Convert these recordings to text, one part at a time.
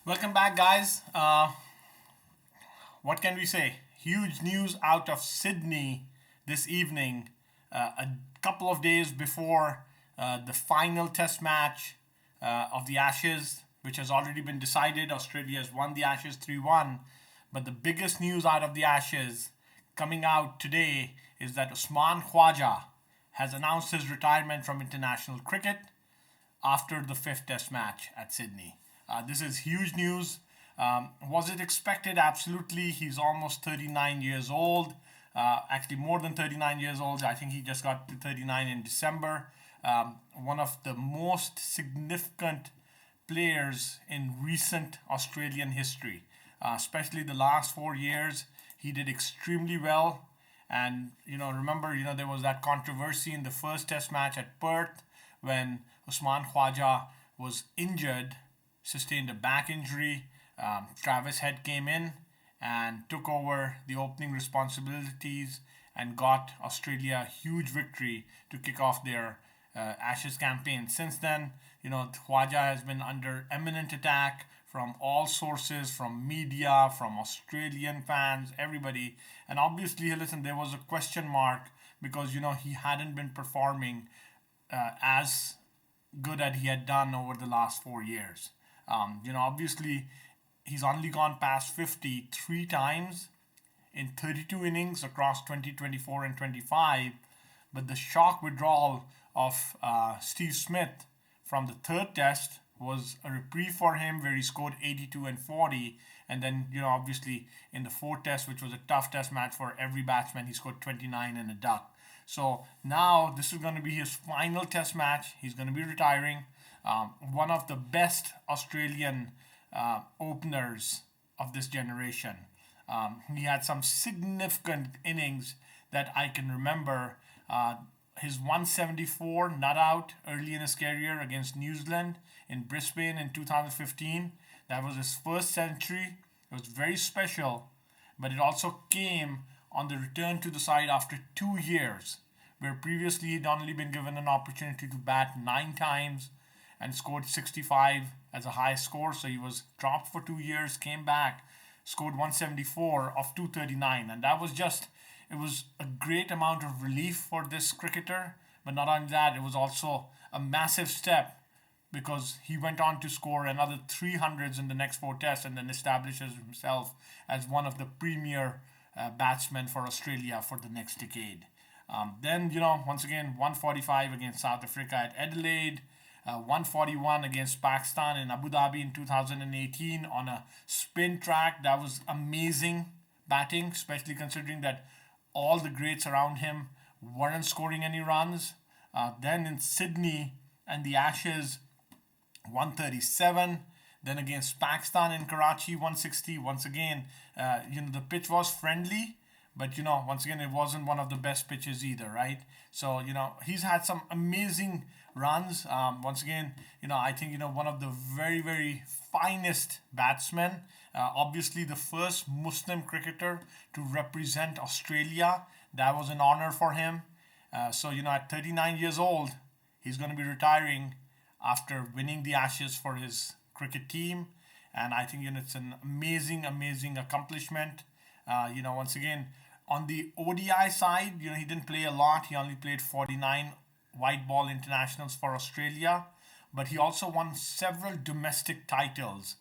Welcome back, guys. What can we say? Huge news out of Sydney this evening, a couple of days before the final test match of the Ashes, which has already been decided. Australia has won the Ashes 3-1. But the biggest news out of the Ashes coming out today is that Usman Khawaja has announced his retirement from international cricket after the fifth test match at Sydney. This is huge news. Was it expected? Absolutely. He's almost 39 years old. Actually, more than 39 years old. I think he just got to 39 in December. One of the most significant players in recent Australian history, especially the last 4 years. He did extremely well. And, remember, there was that controversy in the first test match at Perth when Usman Khawaja was injured, sustained a back injury. Travis Head came in and took over the opening responsibilities and got Australia a huge victory to kick off their Ashes campaign. Since then, Khawaja has been under imminent attack from all sources, from media, from Australian fans, everybody. And obviously, listen, there was a question mark because, he hadn't been performing as good as he had done over the last 4 years. Obviously, he's only gone past 50 three times in 32 innings across 2024 and 25. But the shock withdrawal of Steve Smith from the third test was a reprieve for him where he scored 82 and 40. And then, obviously, in the fourth test, which was a tough test match for every batsman, he scored 29 and a duck. So now this is going to be his final test match. He's going to be retiring. One of the best Australian openers of this generation. He had some significant innings that I can remember. His 174 not out early in his career against New Zealand in Brisbane in 2015. That was his first century. It was very special, but it also came on the return to the side after 2 years, where previously he'd only been given an opportunity to bat 9 times and scored 65 as a high score. So he was dropped for 2 years, came back, scored 174 of 239. And it was a great amount of relief for this cricketer. But not only that, it was also a massive step because he went on to score another 300s in the next four tests and then establishes himself as one of the premier batsmen for Australia for the next decade. Then, once again, 145 against South Africa at Adelaide, 141 against Pakistan in Abu Dhabi in 2018 on a spin track. That was amazing batting, especially considering that all the greats around him weren't scoring any runs. Then in Sydney and the Ashes, 137. Then against Pakistan in Karachi, 160. Once again, the pitch was friendly, but once again, it wasn't one of the best pitches either, right? So he's had some amazing runs. Once again, I think one of the very very finest batsmen. Obviously, the first Muslim cricketer to represent Australia. That was an honor for him. So at 39 years old, he's going to be retiring after winning the Ashes for his cricket team. And I think it's an amazing accomplishment. Once again, on the ODI side, he didn't play a lot. He only played 49 white ball internationals for Australia. But he also won several domestic titles,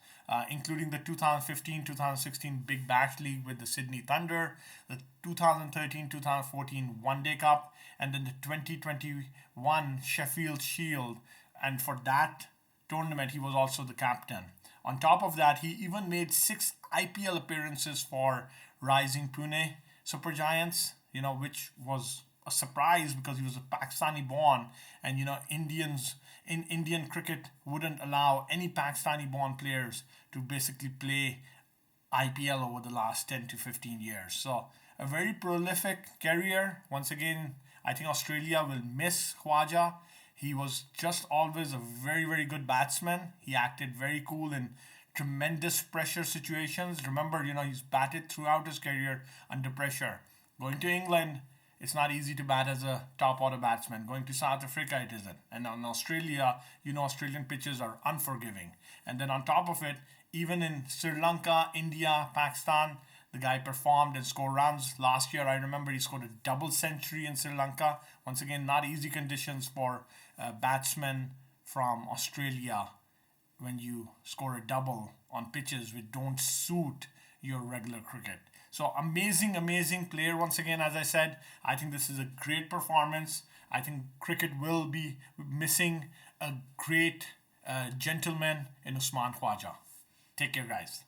including the 2015-2016 Big Bash League with the Sydney Thunder, the 2013-2014 One Day Cup, and then the 2021 Sheffield Shield. And for that tournament, he was also the captain. On top of that, he even made 6 IPL appearances for Rising Pune Supergiants, which was a surprise because he was a Pakistani born, and Indians in Indian cricket wouldn't allow any Pakistani born players to basically play IPL over the last 10 to 15 years. So a very prolific career. Once again, I think Australia will miss Khawaja. He was just always a very, very good batsman. He acted very cool in tremendous pressure situations. Remember, he's batted throughout his career under pressure. Going to England It's not easy to bat as a top order batsman. Going to South Africa, it isn't. And on Australia, Australian pitches are unforgiving. And then on top of it, even in Sri Lanka, India, Pakistan, the guy performed and scored runs. Last year, I remember he scored a double century in Sri Lanka. Once again, not easy conditions for batsmen from Australia when you score a double on pitches which don't suit your regular cricket. So amazing, amazing player once again. As I said, I think this is a great performance. I think cricket will be missing a great gentleman in Usman Khawaja. Take care, guys.